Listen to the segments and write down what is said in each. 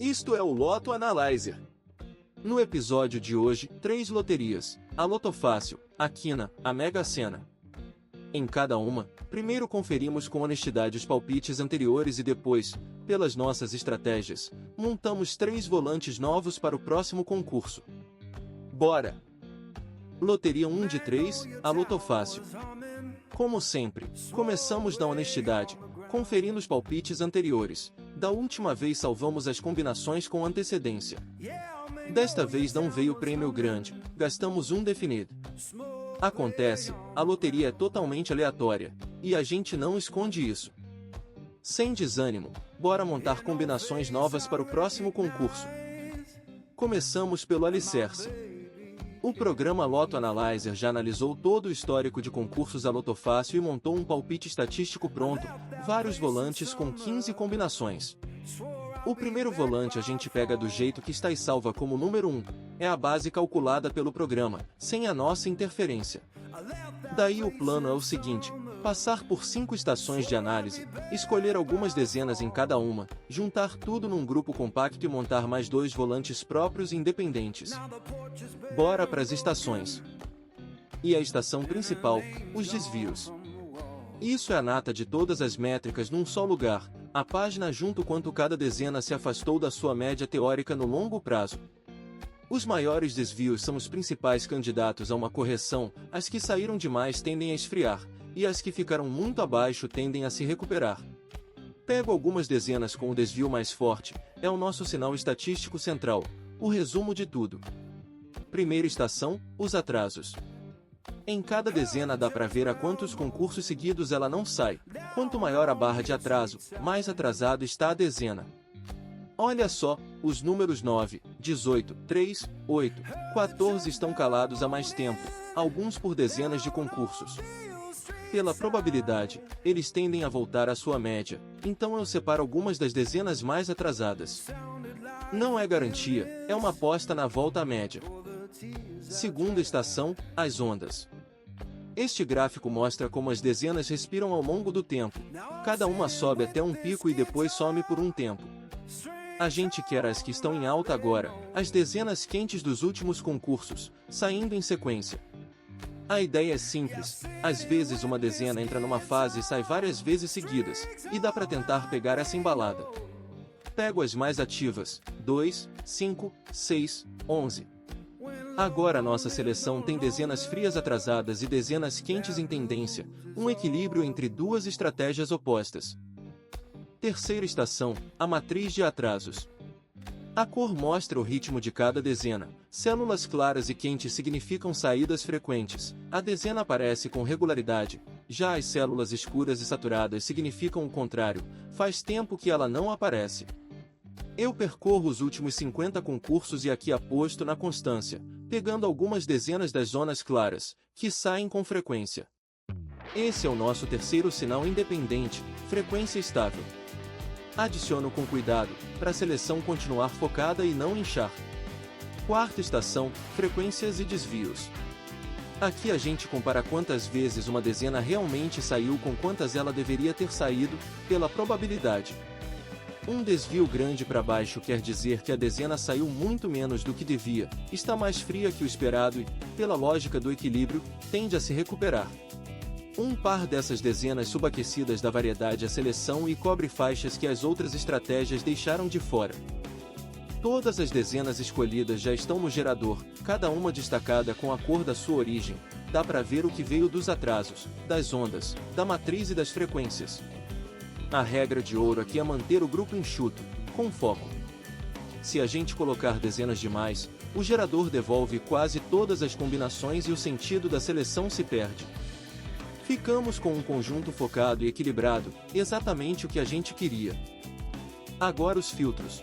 Isto é o Loto Analyzer. No episódio de hoje, 3 loterias, a Lotofácil, a Quina, a Mega Sena. Em cada uma, primeiro conferimos com honestidade os palpites anteriores e depois, pelas nossas estratégias, montamos 3 volantes novos para o próximo concurso. Bora! Loteria 1 de 3, a Lotofácil. Como sempre, começamos da honestidade, conferindo os palpites anteriores. Da última vez salvamos as combinações com antecedência. Desta vez não veio prêmio grande, gastamos um definido. Acontece, a loteria é totalmente aleatória, e a gente não esconde isso. Sem desânimo, bora montar combinações novas para o próximo concurso. Começamos pelo alicerce. O programa Loto Analyzer já analisou todo o histórico de concursos a Lotofácil e montou um palpite estatístico pronto, vários volantes com 15 combinações. O primeiro volante a gente pega do jeito que está e salva como número 1, é a base calculada pelo programa, sem a nossa interferência. Daí o plano é o seguinte, passar por 5 estações de análise, escolher algumas dezenas em cada uma, juntar tudo num grupo compacto e montar mais 2 volantes próprios e independentes. Bora para as estações. E a estação principal, os desvios. Isso é a nata de todas as métricas num só lugar, a página junto quanto cada dezena se afastou da sua média teórica no longo prazo. Os maiores desvios são os principais candidatos a uma correção, as que saíram demais tendem a esfriar, e as que ficaram muito abaixo tendem a se recuperar. Pego algumas dezenas com o desvio mais forte, é o nosso sinal estatístico central, o resumo de tudo. Primeira estação, os atrasos. Em cada dezena dá para ver a quantos concursos seguidos ela não sai. Quanto maior a barra de atraso, mais atrasado está a dezena. Olha só, os números 9, 18, 3, 8, 14 estão calados há mais tempo, alguns por dezenas de concursos. Pela probabilidade, eles tendem a voltar à sua média, então eu separo algumas das dezenas mais atrasadas. Não é garantia, é uma aposta na volta à média. Segunda estação, as ondas. Este gráfico mostra como as dezenas respiram ao longo do tempo, cada uma sobe até um pico e depois some por um tempo. A gente quer as que estão em alta agora, as dezenas quentes dos últimos concursos, saindo em sequência. A ideia é simples, às vezes uma dezena entra numa fase e sai várias vezes seguidas, e dá para tentar pegar essa embalada. Pego as mais ativas, 2, 5, 6, 11. Agora a nossa seleção tem dezenas frias atrasadas e dezenas quentes em tendência, um equilíbrio entre duas estratégias opostas. Terceira estação, a matriz de atrasos. A cor mostra o ritmo de cada dezena. Células claras e quentes significam saídas frequentes. A dezena aparece com regularidade. Já as células escuras e saturadas significam o contrário. Faz tempo que ela não aparece. Eu percorro os últimos 50 concursos e aqui aposto na constância, pegando algumas dezenas das zonas claras, que saem com frequência. Esse é o nosso terceiro sinal independente, frequência estável. Adiciono com cuidado, para a seleção continuar focada e não inchar. Quarta estação, frequências e desvios. Aqui a gente compara quantas vezes uma dezena realmente saiu com quantas ela deveria ter saído, pela probabilidade. Um desvio grande para baixo quer dizer que a dezena saiu muito menos do que devia, está mais fria que o esperado e, pela lógica do equilíbrio, tende a se recuperar. Um par dessas dezenas subaquecidas dá variedade à seleção e cobre faixas que as outras estratégias deixaram de fora. Todas as dezenas escolhidas já estão no gerador, cada uma destacada com a cor da sua origem, dá para ver o que veio dos atrasos, das ondas, da matriz e das frequências. A regra de ouro aqui é manter o grupo enxuto, com foco. Se a gente colocar dezenas demais, o gerador devolve quase todas as combinações e o sentido da seleção se perde. Ficamos com um conjunto focado e equilibrado, exatamente o que a gente queria. Agora os filtros.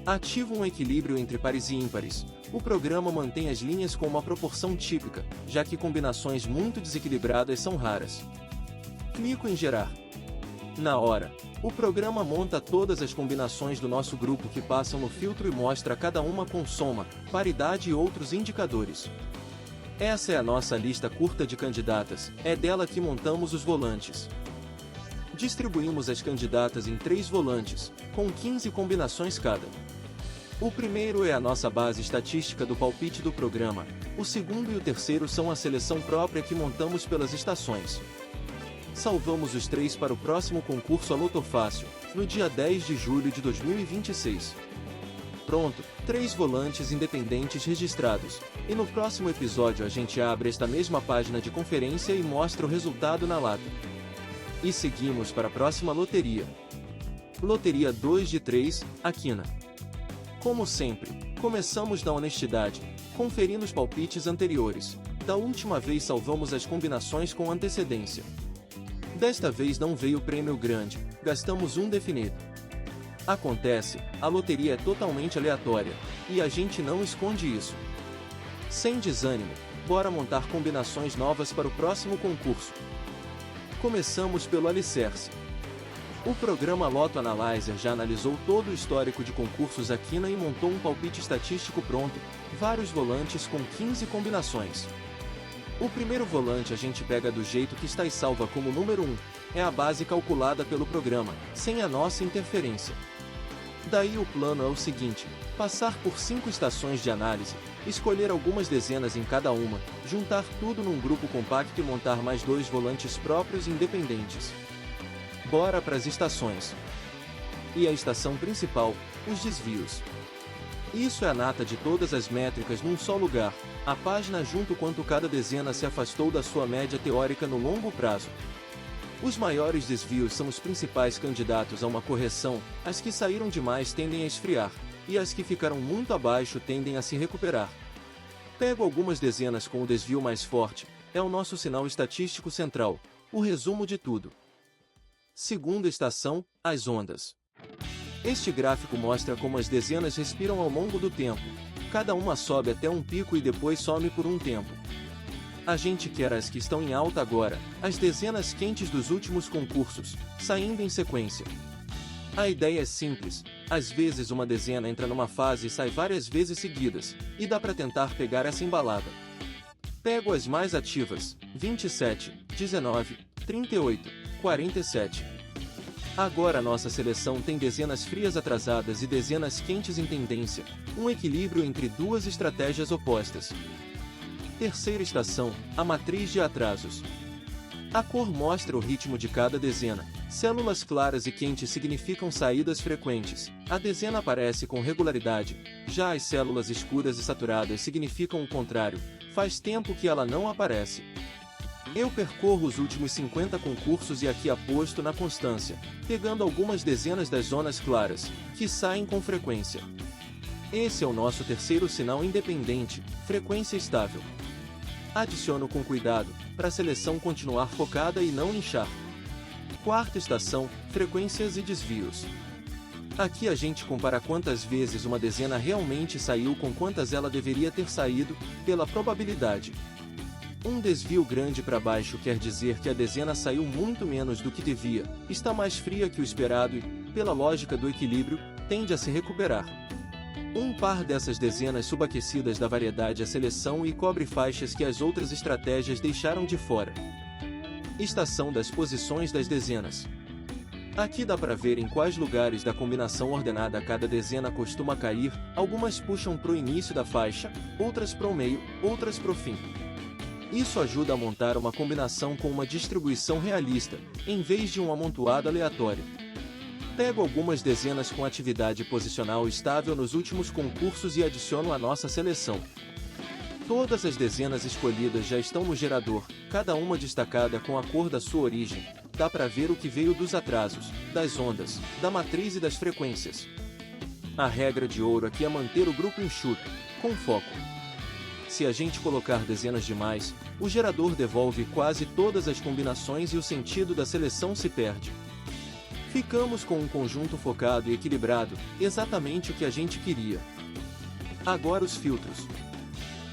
Ativo um equilíbrio entre pares e ímpares. O programa mantém as linhas com uma proporção típica, já que combinações muito desequilibradas são raras. Clico em gerar. Na hora, o programa monta todas as combinações do nosso grupo que passam no filtro e mostra cada uma com soma, paridade e outros indicadores. Essa é a nossa lista curta de candidatas, é dela que montamos os volantes. Distribuímos as candidatas em 3 volantes, com 15 combinações cada. O primeiro é a nossa base estatística do palpite do programa, o segundo e o terceiro são a seleção própria que montamos pelas estações. Salvamos os três para o próximo concurso A Loto Fácil, no dia 10 de julho de 2026. Pronto, 3 volantes independentes registrados, e no próximo episódio a gente abre esta mesma página de conferência e mostra o resultado na lata. E seguimos para a próxima loteria. Loteria 2 de 3, Aquina. Como sempre, começamos na honestidade, conferindo os palpites anteriores. Da última vez salvamos as combinações com antecedência. Desta vez não veio prêmio grande, gastamos um definido. Acontece, a loteria é totalmente aleatória, e a gente não esconde isso. Sem desânimo, bora montar combinações novas para o próximo concurso. Começamos pelo alicerce. O programa Lotto Analyzer já analisou todo o histórico de concursos Aquina e montou um palpite estatístico pronto, vários volantes com 15 combinações. O primeiro volante a gente pega do jeito que está e salva como número 1, é a base calculada pelo programa, sem a nossa interferência. Daí o plano é o seguinte, passar por 5 estações de análise, escolher algumas dezenas em cada uma, juntar tudo num grupo compacto e montar mais 2 volantes próprios independentes. Bora para as estações. E a estação principal, os desvios. Isso é a nata de todas as métricas num só lugar, a página junto quanto cada dezena se afastou da sua média teórica no longo prazo. Os maiores desvios são os principais candidatos a uma correção, as que saíram demais tendem a esfriar, e as que ficaram muito abaixo tendem a se recuperar. Pego algumas dezenas com o desvio mais forte, é o nosso sinal estatístico central, o resumo de tudo. Segunda estação, as ondas. Este gráfico mostra como as dezenas respiram ao longo do tempo, cada uma sobe até um pico e depois some por um tempo. A gente quer as que estão em alta agora, as dezenas quentes dos últimos concursos, saindo em sequência. A ideia é simples, às vezes uma dezena entra numa fase e sai várias vezes seguidas, e dá para tentar pegar essa embalada. Pego as mais ativas, 27, 19, 38, 47. Agora nossa seleção tem dezenas frias atrasadas e dezenas quentes em tendência, um equilíbrio entre duas estratégias opostas. Terceira estação, a matriz de atrasos. A cor mostra o ritmo de cada dezena. Células claras e quentes significam saídas frequentes. A dezena aparece com regularidade, já as células escuras e saturadas significam o contrário, faz tempo que ela não aparece. Eu percorro os últimos 50 concursos e aqui aposto na constância, pegando algumas dezenas das zonas claras, que saem com frequência. Esse é o nosso terceiro sinal independente, frequência estável. Adiciono com cuidado, para a seleção continuar focada e não inchar. Quarta estação, frequências e desvios. Aqui a gente compara quantas vezes uma dezena realmente saiu com quantas ela deveria ter saído, pela probabilidade. Um desvio grande para baixo quer dizer que a dezena saiu muito menos do que devia, está mais fria que o esperado e, pela lógica do equilíbrio, tende a se recuperar. Um par dessas dezenas subaquecidas dá variedade à seleção e cobre faixas que as outras estratégias deixaram de fora. Estação das posições das dezenas. Aqui dá para ver em quais lugares da combinação ordenada cada dezena costuma cair, algumas puxam pro início da faixa, outras pro meio, outras pro fim. Isso ajuda a montar uma combinação com uma distribuição realista, em vez de um amontoado aleatório. Pego algumas dezenas com atividade posicional estável nos últimos concursos e adiciono à nossa seleção. Todas as dezenas escolhidas já estão no gerador, cada uma destacada com a cor da sua origem. Dá para ver o que veio dos atrasos, das ondas, da matriz e das frequências. A regra de ouro aqui é manter o grupo enxuto, com foco. Se a gente colocar dezenas demais, o gerador devolve quase todas as combinações e o sentido da seleção se perde. Ficamos com um conjunto focado e equilibrado, exatamente o que a gente queria. Agora os filtros.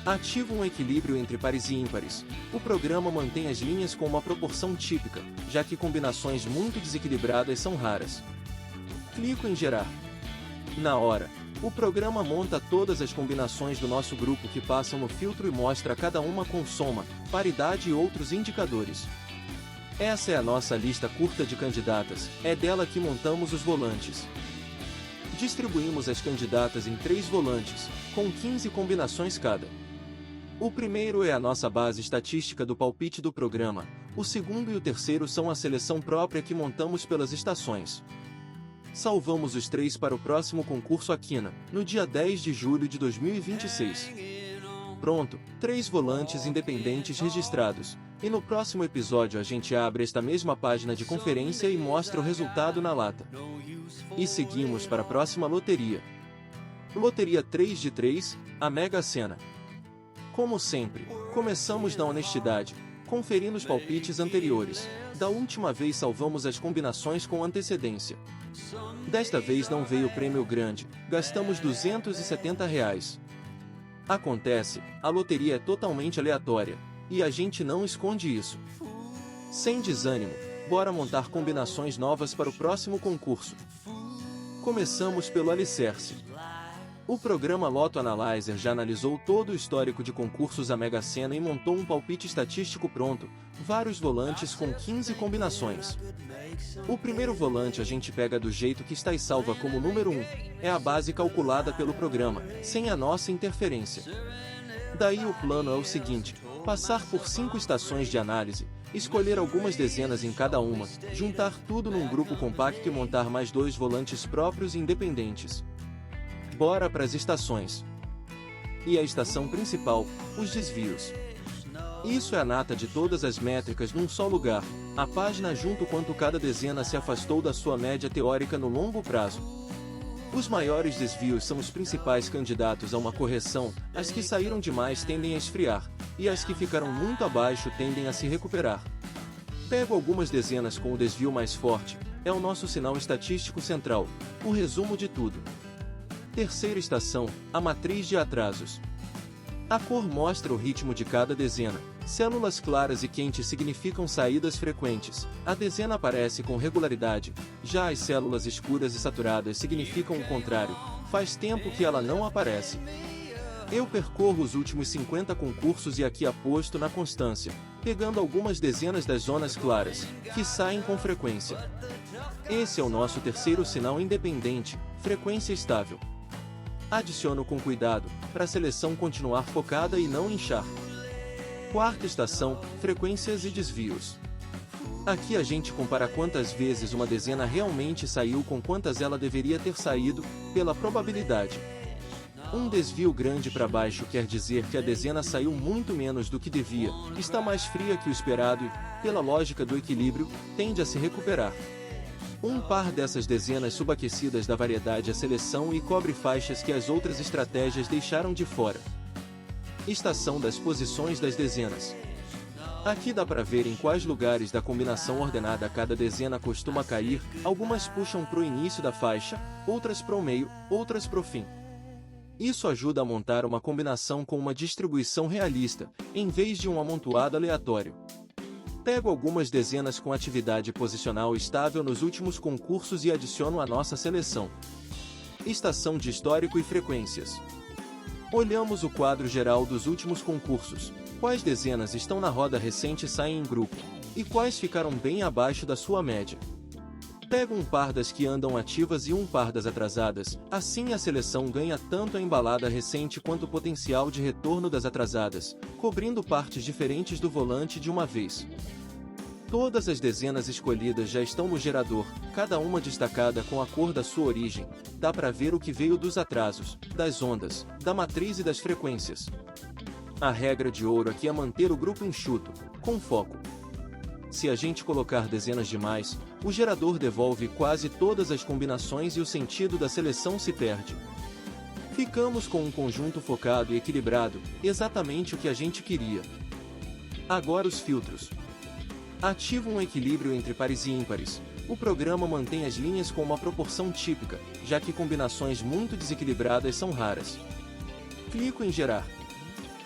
Ativo um equilíbrio entre pares e ímpares. O programa mantém as linhas com uma proporção típica, já que combinações muito desequilibradas são raras. Clico em gerar. Na hora, o programa monta todas as combinações do nosso grupo que passam no filtro e mostra cada uma com soma, paridade e outros indicadores. Essa é a nossa lista curta de candidatas, é dela que montamos os volantes. Distribuímos as candidatas em 3 volantes, com 15 combinações cada. O primeiro é a nossa base estatística do palpite do programa, o segundo e o terceiro são a seleção própria que montamos pelas estações. Salvamos os 3 para o próximo concurso Aquina, no dia 10 de julho de 2026. Pronto, 3 volantes independentes registrados, e no próximo episódio a gente abre esta mesma página de conferência e mostra o resultado na lata. E seguimos para a próxima loteria. Loteria 3 de 3, a Mega Sena. Como sempre, começamos na honestidade, conferindo os palpites anteriores. Da última vez salvamos as combinações com antecedência. Desta vez não veio prêmio grande, gastamos R$270. Acontece, a loteria é totalmente aleatória, e a gente não esconde isso. Sem desânimo, bora montar combinações novas para o próximo concurso. Começamos pelo alicerce. O programa Lotto Analyzer já analisou todo o histórico de concursos a Mega Sena e montou um palpite estatístico pronto, vários volantes com 15 combinações. O primeiro volante a gente pega do jeito que está e salva como número 1, é a base calculada pelo programa, sem a nossa interferência. Daí o plano é o seguinte, passar por 5 estações de análise, escolher algumas dezenas em cada uma, juntar tudo num grupo compacto e montar mais 2 volantes próprios e independentes. Bora para as estações. E a estação principal, os desvios. Isso é a nata de todas as métricas num só lugar, a página junto quanto cada dezena se afastou da sua média teórica no longo prazo. Os maiores desvios são os principais candidatos a uma correção, as que saíram demais tendem a esfriar, e as que ficaram muito abaixo tendem a se recuperar. Pego algumas dezenas com o desvio mais forte, é o nosso sinal estatístico central, o resumo de tudo. Terceira estação, a matriz de atrasos. A cor mostra o ritmo de cada dezena. Células claras e quentes significam saídas frequentes. A dezena aparece com regularidade. Já as células escuras e saturadas significam o contrário. Faz tempo que ela não aparece. Eu percorro os últimos 50 concursos e aqui aposto na constância, pegando algumas dezenas das zonas claras, que saem com frequência. Esse é o nosso terceiro sinal independente, frequência estável. Adiciono com cuidado, para a seleção continuar focada e não inchar. Quarta estação, frequências e desvios. Aqui a gente compara quantas vezes uma dezena realmente saiu com quantas ela deveria ter saído, pela probabilidade. Um desvio grande para baixo quer dizer que a dezena saiu muito menos do que devia, está mais fria que o esperado e, pela lógica do equilíbrio, tende a se recuperar. Um par dessas dezenas subaquecidas dá variedade à seleção e cobre faixas que as outras estratégias deixaram de fora. Estação das posições das dezenas. Aqui dá para ver em quais lugares da combinação ordenada cada dezena costuma cair, algumas puxam para o início da faixa, outras para o meio, outras para o fim. Isso ajuda a montar uma combinação com uma distribuição realista, em vez de um amontoado aleatório. Pego algumas dezenas com atividade posicional estável nos últimos concursos e adiciono à nossa seleção. Estação de histórico e frequências. Olhamos o quadro geral dos últimos concursos. Quais dezenas estão na roda recente e saem em grupo? E quais ficaram bem abaixo da sua média? Pego um par das que andam ativas e um par das atrasadas, assim a seleção ganha tanto a embalada recente quanto o potencial de retorno das atrasadas, cobrindo partes diferentes do volante de uma vez. Todas as dezenas escolhidas já estão no gerador, cada uma destacada com a cor da sua origem. Dá para ver o que veio dos atrasos, das ondas, da matriz e das frequências. A regra de ouro aqui é manter o grupo enxuto, com foco. Se a gente colocar dezenas demais, o gerador devolve quase todas as combinações e o sentido da seleção se perde. Ficamos com um conjunto focado e equilibrado, exatamente o que a gente queria. Agora os filtros. Ativo um equilíbrio entre pares e ímpares. O programa mantém as linhas com uma proporção típica, já que combinações muito desequilibradas são raras. Clico em gerar.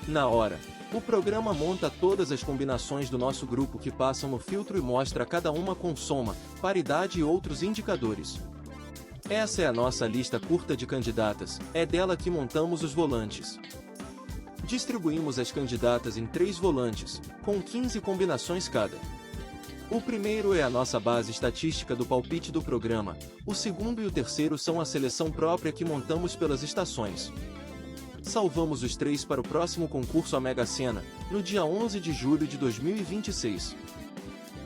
Na hora, o programa monta todas as combinações do nosso grupo que passam no filtro e mostra cada uma com soma, paridade e outros indicadores. Essa é a nossa lista curta de candidatas, é dela que montamos os volantes. Distribuímos as candidatas em 3 volantes, com 15 combinações cada. O primeiro é a nossa base estatística do palpite do programa, o segundo e o terceiro são a seleção própria que montamos pelas estações. Salvamos os 3 para o próximo concurso A Mega Sena, no dia 11 de julho de 2026.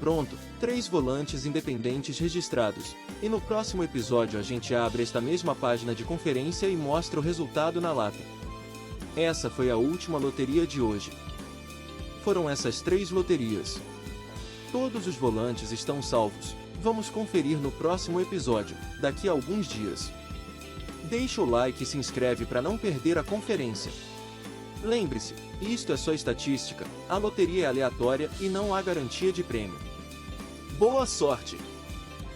Pronto, 3 volantes independentes registrados, e no próximo episódio a gente abre esta mesma página de conferência e mostra o resultado na lata. Essa foi a última loteria de hoje. Foram essas 3 loterias. Todos os volantes estão salvos, vamos conferir no próximo episódio, daqui a alguns dias. Deixa o like e se inscreve para não perder a conferência. Lembre-se, isto é só estatística, a loteria é aleatória e não há garantia de prêmio. Boa sorte!